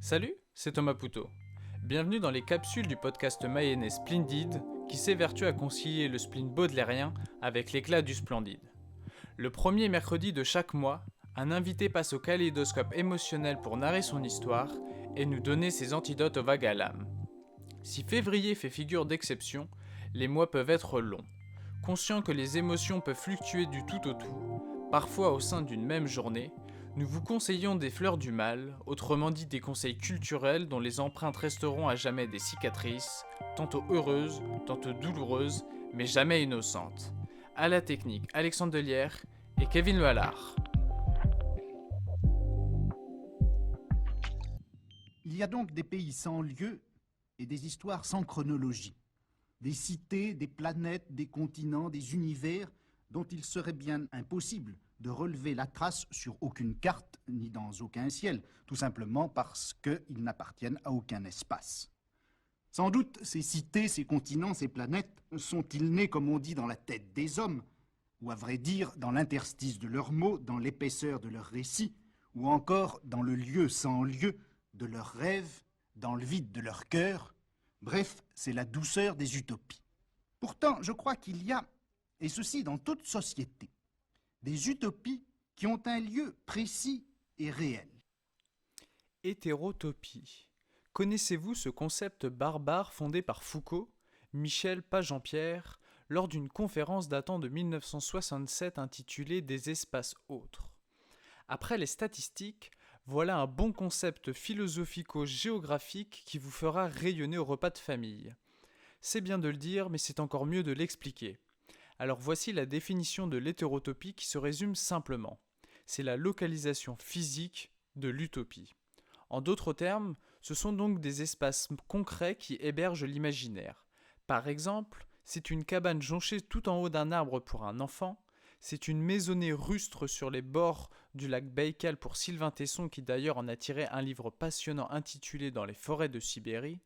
Salut, c'est Thomas Poutot. Bienvenue dans les capsules du podcast mayennais Splendid qui s'évertue à concilier le spleen baudelairien avec l'éclat du splendide. Le premier mercredi de chaque mois, un invité passe au kaléidoscope émotionnel pour narrer son histoire et nous donner ses antidotes aux vagues à l'âme. Si février fait figure d'exception, les mois peuvent être longs. Conscient que les émotions peuvent fluctuer du tout au tout, parfois au sein d'une même journée, nous vous conseillons des fleurs du mal, autrement dit des conseils culturels dont les empreintes resteront à jamais des cicatrices, tantôt heureuses, tantôt douloureuses, mais jamais innocentes. À la technique, Alexandre Delière et Kevin Le Hallard. Il y a donc des pays sans lieu et des histoires sans chronologie. Des cités, des planètes, des continents, des univers dont il serait bien impossible de relever la trace sur aucune carte ni dans aucun ciel, tout simplement parce qu'ils n'appartiennent à aucun espace. Sans doute, ces cités, ces continents, ces planètes sont-ils nés, comme on dit, dans la tête des hommes, ou à vrai dire, dans l'interstice de leurs mots, dans l'épaisseur de leurs récits, ou encore dans le lieu sans lieu de leurs rêves, dans le vide de leur cœur. Bref, c'est la douceur des utopies. Pourtant, je crois qu'il y a, et ceci dans toute société, des utopies qui ont un lieu précis et réel. Hétérotopie. Connaissez-vous ce concept barbare fondé par Foucault, Michel Pas-Jean-Pierre, lors d'une conférence datant de 1967 intitulée « Des espaces autres ». Après les statistiques, voilà un bon concept philosophico-géographique qui vous fera rayonner au repas de famille. C'est bien de le dire, mais c'est encore mieux de l'expliquer. Alors voici la définition de l'hétérotopie qui se résume simplement. C'est la localisation physique de l'utopie. En d'autres termes, ce sont donc des espaces concrets qui hébergent l'imaginaire. Par exemple, c'est une cabane jonchée tout en haut d'un arbre pour un enfant, c'est une maisonnée rustre sur les bords du lac Baïkal pour Sylvain Tesson qui d'ailleurs en a tiré un livre passionnant intitulé « Dans les forêts de Sibérie ».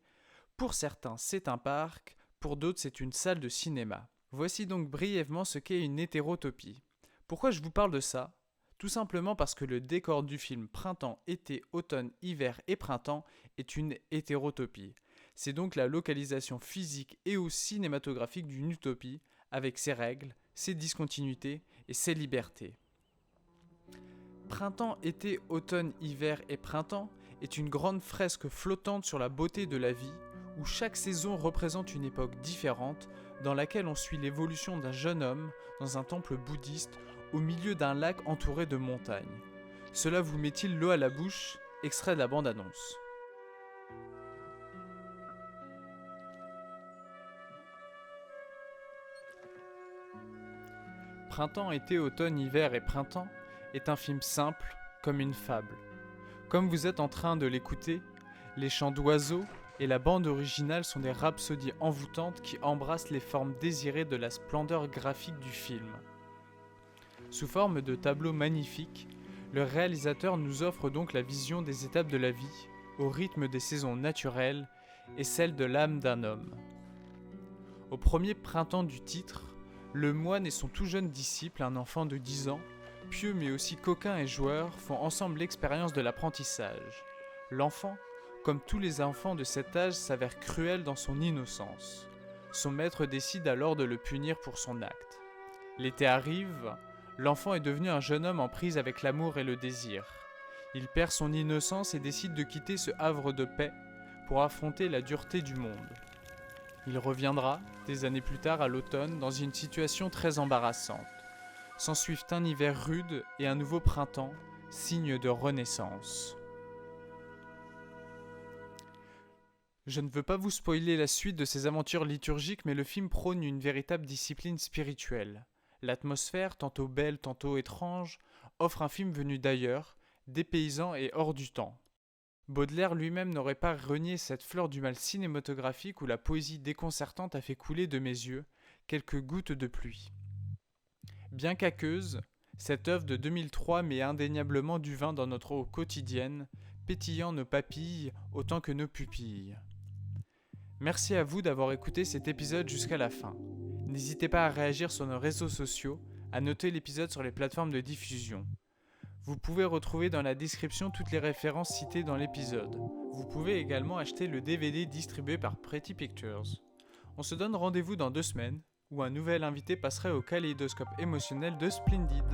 Pour certains, c'est un parc, pour d'autres, c'est une salle de cinéma. Voici donc brièvement ce qu'est une hétérotopie. Pourquoi je vous parle de ça ? Tout simplement parce que le décor du film Printemps, été, automne, hiver et printemps est une hétérotopie. C'est donc la localisation physique et ou cinématographique d'une utopie, avec ses règles, ses discontinuités et ses libertés. Printemps, été, automne, hiver et printemps est une grande fresque flottante sur la beauté de la vie, où chaque saison représente une époque différente, dans laquelle on suit l'évolution d'un jeune homme dans un temple bouddhiste au milieu d'un lac entouré de montagnes. Cela vous met-il l'eau à la bouche ? Extrait de la bande-annonce. Printemps, été, automne, hiver et printemps est un film simple, comme une fable. Comme vous êtes en train de l'écouter, les chants d'oiseaux et la bande originale sont des rhapsodies envoûtantes qui embrassent les formes désirées de la splendeur graphique du film. Sous forme de tableaux magnifiques, le réalisateur nous offre donc la vision des étapes de la vie, au rythme des saisons naturelles et celle de l'âme d'un homme. Au premier printemps du titre, le moine et son tout jeune disciple, un enfant de 10 ans, pieux mais aussi coquin et joueur, font ensemble l'expérience de l'apprentissage. L'enfant, comme tous les enfants de cet âge, s'avère cruel dans son innocence. Son maître décide alors de le punir pour son acte. L'été arrive, l'enfant est devenu un jeune homme en prise avec l'amour et le désir. Il perd son innocence et décide de quitter ce havre de paix pour affronter la dureté du monde. Il reviendra, des années plus tard à l'automne, dans une situation très embarrassante. S'ensuivent un hiver rude et un nouveau printemps, signe de renaissance. Je ne veux pas vous spoiler la suite de ces aventures liturgiques, mais le film prône une véritable discipline spirituelle. L'atmosphère, tantôt belle, tantôt étrange, offre un film venu d'ailleurs, dépaysant et hors du temps. Baudelaire lui-même n'aurait pas renié cette fleur du mal cinématographique où la poésie déconcertante a fait couler de mes yeux quelques gouttes de pluie. Bien qu'aqueuse, cette œuvre de 2003 met indéniablement du vin dans notre eau quotidienne, pétillant nos papilles autant que nos pupilles. Merci à vous d'avoir écouté cet épisode jusqu'à la fin. N'hésitez pas à réagir sur nos réseaux sociaux, à noter l'épisode sur les plateformes de diffusion. Vous pouvez retrouver dans la description toutes les références citées dans l'épisode. Vous pouvez également acheter le DVD distribué par Pretty Pictures. On se donne rendez-vous dans 2 semaines, où un nouvel invité passerait au kaléidoscope émotionnel de Splendid.